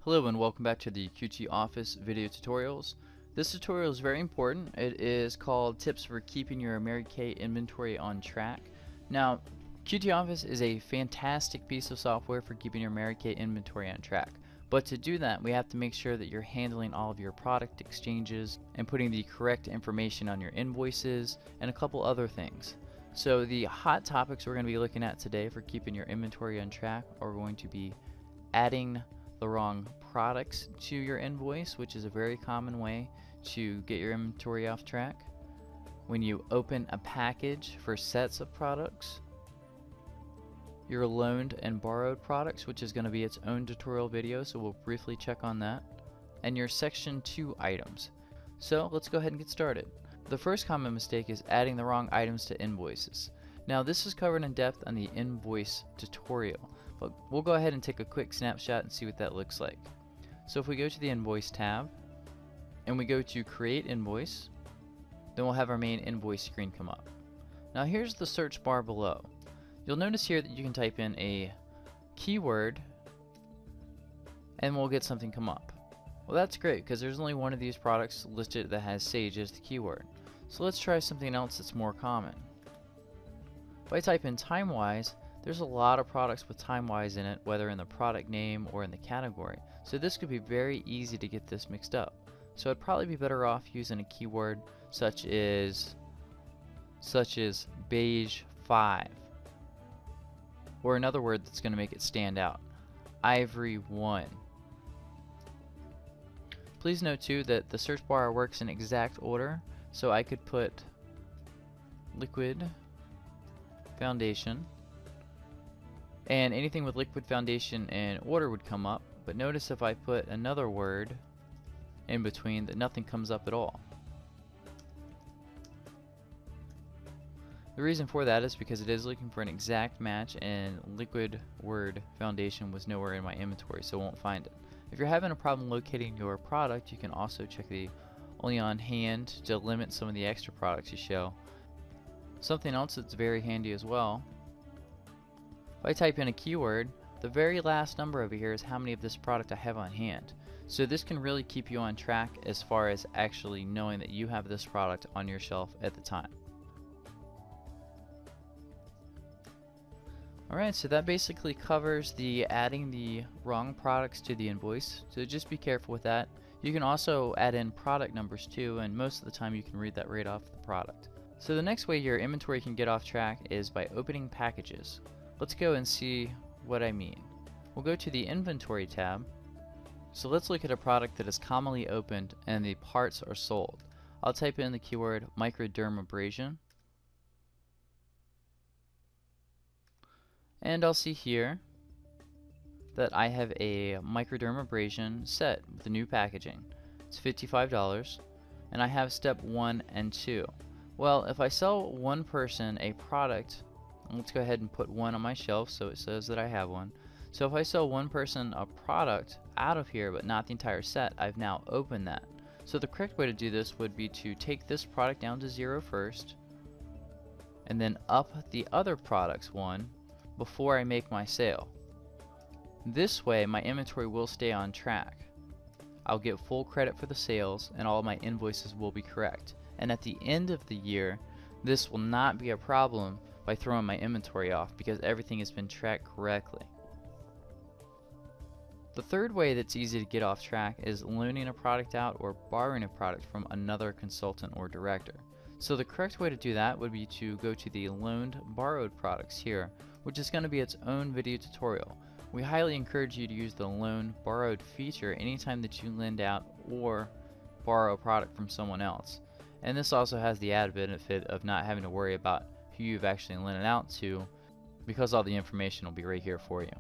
Hello and welcome back to the QT Office video tutorials. This tutorial is very important. It is called Tips for Keeping Your Mary Kay Inventory on Track. Now, QT Office is a fantastic piece of software for keeping your Mary Kay inventory on track. But to do that, we have to make sure that you're handling all of your product exchanges and putting the correct information on your invoices and a couple other things. So the hot topics we're going to be looking at today for keeping your inventory on track are going to be adding the wrong products to your invoice, which is a very common way to get your inventory off track. When you open a package for sets of products, your loaned and borrowed products, which is going to be its own tutorial video, so we'll briefly check on that, and your section 2 items. So let's go ahead and get started. The first common mistake is adding the wrong items to invoices. Now this is covered in depth on the invoice tutorial, but we'll go ahead and take a quick snapshot and see what that looks like. So if we go to the Invoice tab and we go to Create Invoice, then we'll have our main invoice screen come up. Now here's the search bar below. You'll notice here that you can type in a keyword and we'll get something come up. Well, that's great because there's only one of these products listed that has Sage as the keyword. So let's try something else that's more common. If I type in TimeWise, there's a lot of products with TimeWise in it, whether in the product name or in the category. So this could be very easy to get this mixed up. So I'd probably be better off using a keyword such as beige 5, or another word that's going to make it stand out, ivory 1. Please note too that the search bar works in exact order, so I could put liquid foundation, and anything with liquid foundation in order would come up, but notice if I put another word in between that nothing comes up at all. The reason for that is because it is looking for an exact match, and liquid word foundation was nowhere in my inventory, so it won't find it. If you're having a problem locating your product, you can also check the only on hand to limit some of the extra products you show. Something else that's very handy as well, if I type in a keyword, the very last number over here is how many of this product I have on hand. So this can really keep you on track as far as actually knowing that you have this product on your shelf at the time. Alright, so that basically covers the adding the wrong products to the invoice, so just be careful with that. You can also add in product numbers too, and most of the time you can read that right off the product. So the next way your inventory can get off track is by opening packages. Let's go and see what I mean. We'll go to the Inventory tab. So let's look at a product that is commonly opened and the parts are sold. I'll type in the keyword microdermabrasion, and I'll see here that I have a microdermabrasion set with the new packaging. It's $55, and I have step 1 and 2. Well, if I sell one person a product, let's go ahead and put one on my shelf so it says that I have one. So if I sell one person a product out of here but not the entire set, I've now opened that. So the correct way to do this would be to take this product down to 0 first, and then up the other products one before I make my sale. This way my inventory will stay on track. I'll get full credit for the sales and all of my invoices will be correct. And at the end of the year, this will not be a problem by throwing my inventory off because everything has been tracked correctly. The third way that's easy to get off track is loaning a product out or borrowing a product from another consultant or director. So the correct way to do that would be to go to the loaned borrowed products here, which is going to be its own video tutorial. We highly encourage you to use the loan borrowed feature anytime that you lend out or borrow a product from someone else. And this also has the added benefit of not having to worry about who you've actually lent it out to, because all the information will be right here for you.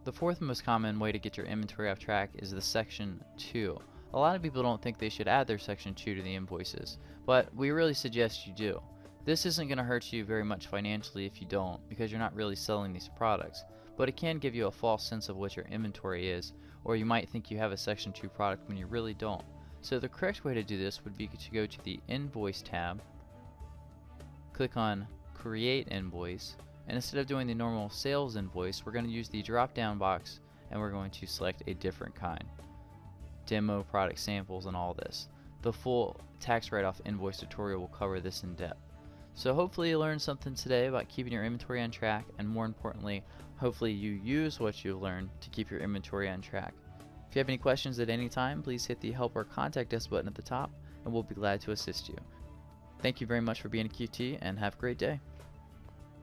The fourth most common way to get your inventory off track is the section 2. A lot of people don't think they should add their section 2 to the invoices, but we really suggest you do. This isn't going to hurt you very much financially if you don't, because you're not really selling these products, but it can give you a false sense of what your inventory is, or you might think you have a section 2 product when you really don't. So the correct way to do this would be to go to the Invoice tab, click on Create Invoice, and instead of doing the normal sales invoice, we're going to use the drop down box and we're going to select a different kind. Demo, product samples, and all this. The full tax write-off invoice tutorial will cover this in depth. So hopefully you learned something today about keeping your inventory on track, and more importantly, hopefully you use what you learned to keep your inventory on track. If you have any questions at any time, please hit the help or contact us button at the top, and we'll be glad to assist you. Thank you very much for being a QT, and have a great day.